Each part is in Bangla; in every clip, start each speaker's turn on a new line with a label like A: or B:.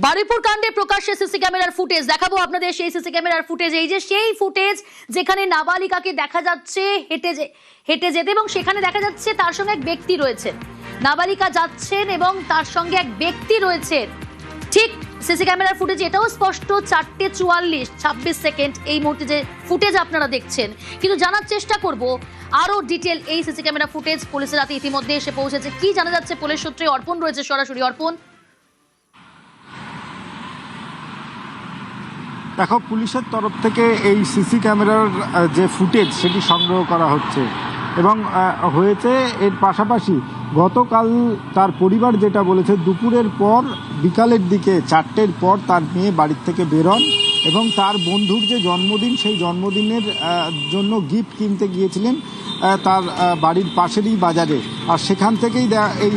A: বারুইপুর কাণ্ডে প্রকাশ্যে সিসি ক্যামেরার ফুটেজ দেখাবো আপনাদের। সেই সিসি ক্যামেরার ফুটেজ, এই যে সেই ফুটেজ যেখানে নাবালিকাকে দেখা যাচ্ছে হেঁটে যেতে, এবং সেখানে দেখা যাচ্ছে তার সঙ্গে এক ব্যক্তি রয়েছেন। নাবালিকা যাচ্ছেন এবং তার সঙ্গে এক ব্যক্তি রয়েছেন। ঠিক সিসি ক্যামেরার ফুটেজ এটাও স্পষ্ট, 4:44:26 এই মুহূর্তে যে ফুটেজ আপনারা দেখছেন। কিন্তু জানার চেষ্টা করব আরো ডিটেল এই সিসি ক্যামেরা ফুটেজ। পুলিশের হাতে ইতিমধ্যে এসে পৌঁছেছে, কি জানা যাচ্ছে পুলিশ সূত্রে। অর্পণ রয়েছে সরাসরি। অর্পণ,
B: দেখো, পুলিশের তরফ থেকে এই সিসি ক্যামেরার যে ফুটেজ সেটি সংগ্রহ করা হচ্ছে এবং হয়েছে। এর পাশাপাশি গতকাল তার পরিবার যেটা বলেছে, দুপুরের পর বিকালের দিকে 4টের পর তার মেয়ে বাড়ির থেকে বেরোন এবং তার বন্ধুর যে জন্মদিন, সেই জন্মদিনের জন্য গিফট কিনতে গিয়েছিলেন তার বাড়ির পাশেরই বাজারে। আর সেখান থেকেই এই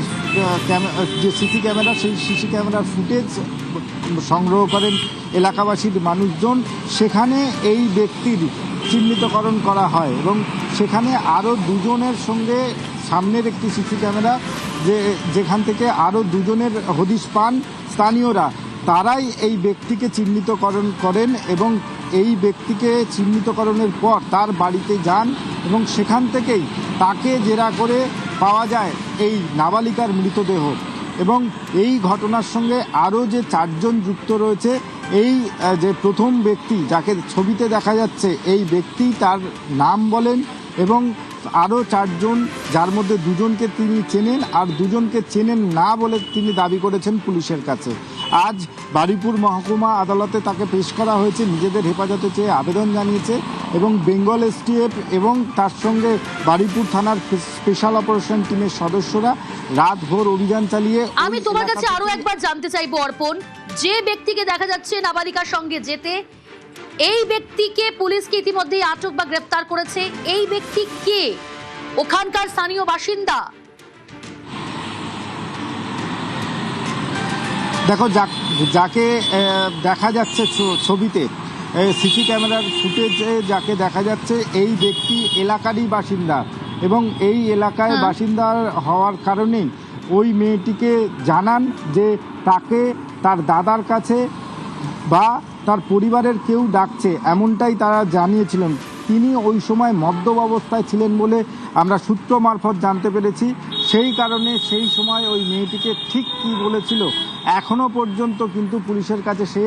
B: যে সিসি ক্যামেরা, সেই সিসি ক্যামেরার ফুটেজ সংগ্রহ করেন এলাকাবাসীর মানুষজন। সেখানে এই ব্যক্তির চিহ্নিতকরণ করা হয় এবং সেখানে আরও দুজনের সঙ্গে সামনের একটি সিসি ক্যামেরা যেখান থেকে আরও দুজনের হদিশ পান স্থানীয়রা। তারাই এই ব্যক্তিকে চিহ্নিতকরণ করেন এবং এই ব্যক্তিকে চিহ্নিতকরণের পর তার বাড়িতে যান এবং সেখান থেকেই তাকে জেরা করে পাওয়া যায় এই নাবালিকার মৃতদেহ। এবং এই ঘটনার সঙ্গে আরও যে 4জন যুক্ত রয়েছে, এই যে প্রথম ব্যক্তি যাকে ছবিতে দেখা যাচ্ছে, এই ব্যক্তি তার নাম বলেন এবং আরও 4জন, যার মধ্যে 2জনকে তিনি চেনেন আর 2জনকে চেনেন না বলে তিনি দাবি করেছেন পুলিশের কাছে। আজ বারুইপুর মহকুমা আদালতে তাকে পেশ করা হয়েছে, নিজেদের হেফাজতে চেয়ে আবেদন জানিয়েছে এবং বেঙ্গল এসটিএফ এবং তার সঙ্গে বারুইপুর থানার স্পেশাল অপারেশন টিমের সদস্যরা রাতভর অভিযান চালিয়ে।
A: আমি তোমার কাছে আরো একবার জানতে চাইবো অর্পণ, যে ব্যক্তিকে দেখা যাচ্ছে নাবালিকার সঙ্গে যেতে, এই ব্যক্তিকে পুলিশকে ইতিমধ্যেই আটক বা গ্রেফতার করেছে। এই ব্যক্তি কে? ওখানকার স্থানীয় বাসিন্দা?
B: দেখো, যাকে দেখা যাচ্ছে ছবিতে, সিসি ক্যামেরার ফুটেজে যাকে দেখা যাচ্ছে, এই ব্যক্তি এলাকারই বাসিন্দা এবং এই এলাকায় বাসিন্দা হওয়ার কারণেই ওই মেয়েটিকে জানান যে তাকে তার দাদার কাছে বা তার পরিবারের কেউ ডাকছে, এমনটাই তারা জানিয়েছিলেন। তিনি ওই সময় মদ্যপ অবস্থায় ছিলেন বলে আমরা সূত্র মারফত জানতে পেরেছি। সেই কারণে সেই সময় ওই মেয়েটিকে ঠিক কী বলেছিল এখনও পর্যন্ত কিন্তু পুলিশের কাছে সে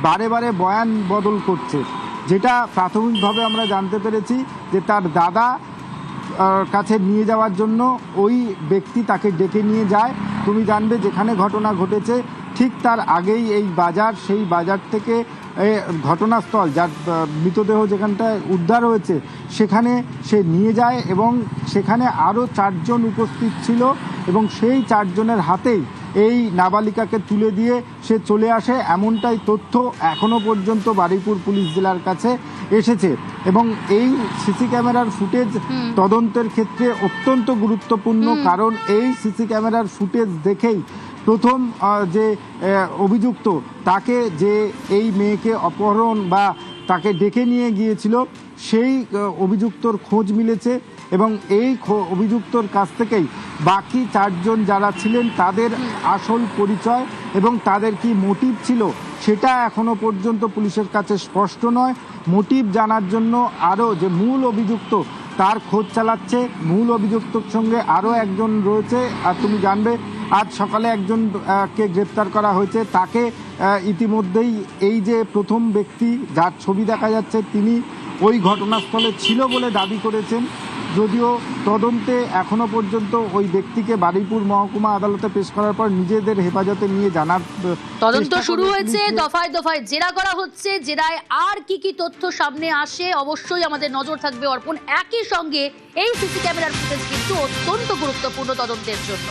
B: বারে বারে বয়ান বদল করছে। যেটা প্রাথমিকভাবে আমরা জানতে পেরেছি যে তার দাদা কাছে নিয়ে যাওয়ার জন্য ওই ব্যক্তি তাকে ডেকে নিয়ে যায়। তুমি জানবে যেখানে ঘটনা ঘটেছে ঠিক তার আগেই এই বাজার, সেই বাজার থেকে ঘটনাস্থল, যার মৃতদেহ যেখানটায় উদ্ধার হয়েছে সেখানে সে নিয়ে যায় এবং সেখানে আরও 4জন উপস্থিত ছিল এবং সেই 4জনের হাতেই এই নাবালিকাকে তুলে দিয়ে সে চলে আসে, এমনটাই তথ্য এখনও পর্যন্ত বারুইপুর পুলিশ জেলার কাছে এসেছে। এবং এই সিসি ক্যামেরার ফুটেজ তদন্তের ক্ষেত্রে অত্যন্ত গুরুত্বপূর্ণ, কারণ এই সিসি ক্যামেরার ফুটেজ দেখেই প্রথম যে অভিযুক্ত, তাকে যে এই মেয়েকে অপহরণ বা তাকে ডেকে নিয়ে গিয়েছিল, সেই অভিযুক্তর খোঁজ মিলেছে এবং এই অভিযুক্তর কাছ থেকেই বাকি 4জন যারা ছিলেন তাদের আসল পরিচয় এবং তাদের কি মোটিভ ছিল সেটা এখনো পর্যন্ত পুলিশের কাছে স্পষ্ট নয়। মোটিভ জানার জন্য আরও যে মূল অভিযুক্ত তার খোঁজ চালাচ্ছে। মূল অভিযুক্তর সঙ্গে আরও একজন রয়েছে। আর তুমি জানবে আজ সকালে একজনকে গ্রেপ্তার করা হয়েছে। তাকে ইতিমধ্যেই এই যে প্রথম ব্যক্তি যার ছবি দেখা যাচ্ছে, তিনি ওই ঘটনাস্থলে ছিল বলে দাবি করেছেন। যদিও তদন্তে এখনো পর্যন্ত ওই ব্যক্তিকে বারুইপুর মহকুমা আদালতে পেশ করার পর নিজেদের হেফাজতে নিয়ে জানার
A: তদন্ত শুরু হয়েছে, দফায় দফায় জেরা করা হচ্ছে। জেরায় আর কি তথ্য সামনে আসে অবশ্যই আমাদের নজর থাকবে অর্পণ। একই সঙ্গে এই সিসি ক্যামেরার ফুটেজ কিন্তু অত্যন্ত গুরুত্বপূর্ণ তদন্তের জন্য।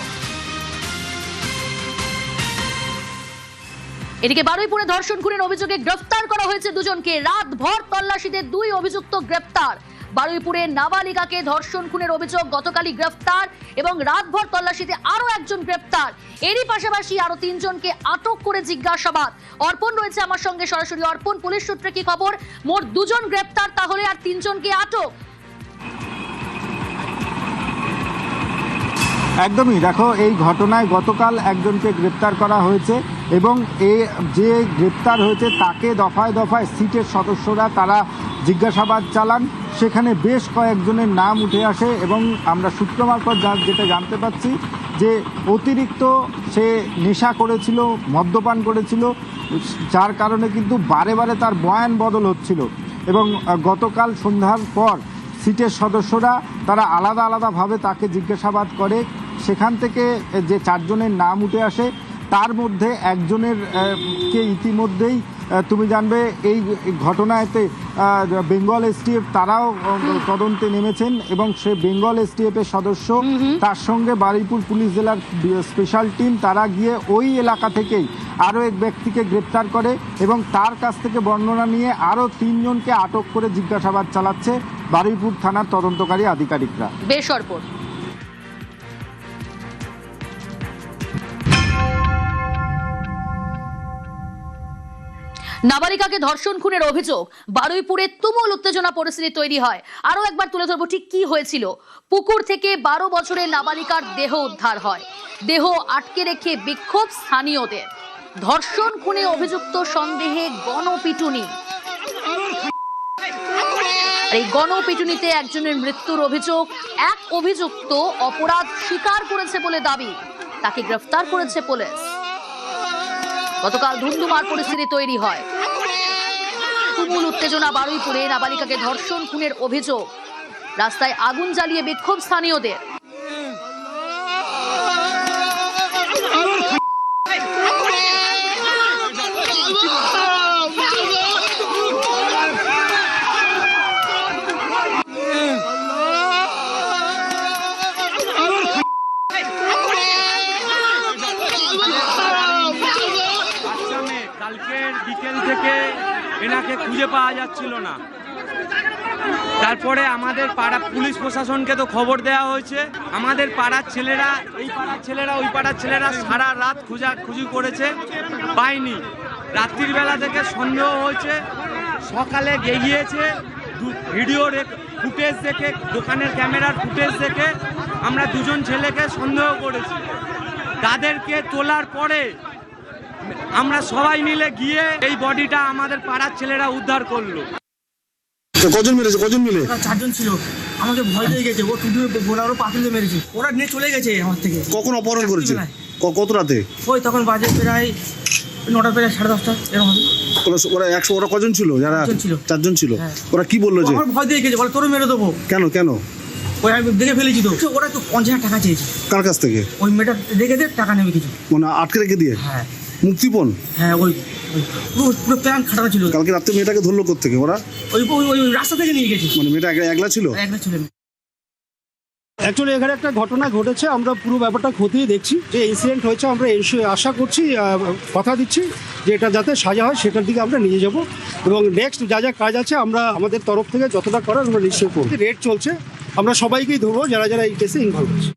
A: এদিকে বারুইপুরে ধর্ষণ খুনের অভিযোগে গ্রেফতার করা হয়েছে 2জনকে। রাতভর তল্লাশিতে 2 অভিযুক্ত গ্রেফতার। বারুইপুরে নাবালিকাকে ধর্ষণ খুনের অভিযোগ, গতকালই গ্রেফতার এবং রাতভর তল্লাশিতে আরো একজন গ্রেফতার। এরই পাশাপাশি আরো 3জনকে আটক করে জিজ্ঞাসাবাদ। অর্পণ রয়েছে আমার সঙ্গে সরাসরি। অর্পণ, পুলিশ সূত্রে কি খবর? মোট 2জন গ্রেফতার, তাহলে আর 3জনকে আটক?
B: একদমই, দেখো, এই ঘটনায় গতকাল একজনকে গ্রেপ্তার করা হয়েছে এবং যে গ্রেপ্তার হয়েছে তাকে দফায় দফায় সিটের সদস্যরা তারা জিজ্ঞাসাবাদ চালান। সেখানে বেশ কয়েকজনের নাম উঠে আসে এবং আমরা সূত্র মারফত যেটা জানতে পাচ্ছি যে অতিরিক্ত সে নেশা করেছিল, মদ্যপান করেছিল, যার কারণে কিন্তু বারে বারে তার বয়ান বদল হচ্ছিল। এবং গতকাল সন্ধ্যার পর সিটের সদস্যরা তারা আলাদা আলাদাভাবে তাকে জিজ্ঞাসাবাদ করে। সেখান থেকে যে 4 জনের নাম উঠে আসে তার মধ্যে একজনের কে ইতিমধ্যেই তুমি জানবে এই ঘটনাতে বেঙ্গল এসটিএফ তারাও তদন্তে নেমেছেন এবং সে বেঙ্গল এসটিএফের সদস্য, তার সঙ্গে বারুইপুর পুলিশ জেলার স্পেশাল টিম তারা গিয়ে ওই এলাকা থেকেই আরও এক ব্যক্তিকে গ্রেপ্তার করে এবং তার কাছ থেকে বর্ণনা নিয়ে আরও 3 জনকে আটক করে জিজ্ঞাসাবাদ চালাচ্ছে বারুইপুর থানার তদন্তকারী আধিকারিকরা।
A: বেসরপর নাবালিকাকে ধর্ষণ খুনের অভিযোগ, বারুইপুরে তুমুল উত্তেজনা পরিস্থিতি তৈরি হয়। আরো একবার তুলে ধরবো ঠিক কি হয়েছিল। পুকুর থেকে 12 বছরের নাবালিকার দেহ উদ্ধার হয়। দেহ আটকে রেখে বিক্ষোভ স্থানীয়দের। ধর্ষণ খুনে অভিযুক্ত সন্দেহে গণপিটুনি। এই গণপিটুনিতে একজনের মৃত্যুর অভিযোগ। এক অভিযুক্ত অপরাধ স্বীকার করেছে বলে দাবি, তাকে গ্রেফতার করেছে পুলিশ। গতকাল ধুন্ধুমার পরিস্থিতি তৈরি হয়। তুমুল উত্তেজনা বারুইপুরে, নাবালিকাকে ধর্ষণ খুনের অভিযোগ। রাস্তায় আগুন জ্বালিয়ে বিক্ষোভ স্থানীয়দের।
C: কালকের বিকেল থেকে এনাকে খুঁজে পাওয়া যাচ্ছিল না। তারপরে আমাদের পাড়া পুলিশ প্রশাসনকে তো খবর দেওয়া হয়েছে। আমাদের পাড়ার ছেলেরা, এই পাড়ার ছেলেরা, ওই পাড়ার ছেলেরা সারা রাত খোঁজাখুঁজি করেছে, পাইনি। রাত্রির বেলা থেকে সন্দেহ হয়েছে, সকালে গিয়েছে ভিডিও ফুটেজ দেখে, দোকানের ক্যামেরার ফুটেজ দেখে আমরা 2 জন ছেলেকে সন্দেহ করেছি। তাদেরকে তোলার পরে আমরা সবাই মিলে গিয়ে এই বডিটা আমাদের পাড়ার ছেলেরা উদ্ধার করলো।
D: কজন মেরেছে? কজন মিলে?
E: 4 জন ছিল। আমাকে ভয় দিয়ে গেছে, ও টুটু ওরা পাতিলে মেরেছে, ওরা নিয়ে চলে গেছে আমার থেকে।
D: কখন অপহরণ করেছে? কত রাতে?
E: ওই তখন বাজে প্রায় 9টা, প্রায় 10:30 এরকম হবে।
D: ওরা কজন ছিল? যারা 4 জন ছিল। ওরা কি বললো? যে
E: আমার ভয় দিয়ে গেছে, বলে তোরও মেরে দেবো।
D: কেন?
E: ওই আমি দেখে ফেলেছি তো। ওরা তো 50,000 টাকা চেয়েছে।
D: কার কাছ থেকে?
E: ওই মেয়েটা দেখে দিয়ে টাকা নেবে কিছু,
D: মানে আটকে রেখে দিয়ে।
E: হ্যাঁ
D: মুক্তিপণ।
E: হ্যাঁ, ওই পুরো প্ল্যান খাটানো ছিল।
D: কালকে রাত্রে মেয়েটাকে ধরলো কোত্থেকে ওরা?
E: ওই রাস্তা থেকে নিয়ে গেছে।
D: মানে মেয়েটা একলা ছিল?
E: একলা ছিল।
F: অ্যাকচুয়ালি এখানে একটা ঘটনা ঘটেছে, আমরা পুরো ব্যাপারটা খতিয়ে দেখছি। যে ইনসিডেন্ট হয়েছে আমরা আশা করছি, কথা দিচ্ছি যে এটা যাতে সাজা হয় সেটার দিকে আমরা নিয়ে যাব এবং নেক্সট যা যা কাজ আছে আমরা আমাদের তরফ থেকে যতটা করার আমরা নিশ্চয়ই করব। রেড চলছে, আমরা সবাইকেই ধরবো যারা যারা এই কেসে ইনভলভ আছে।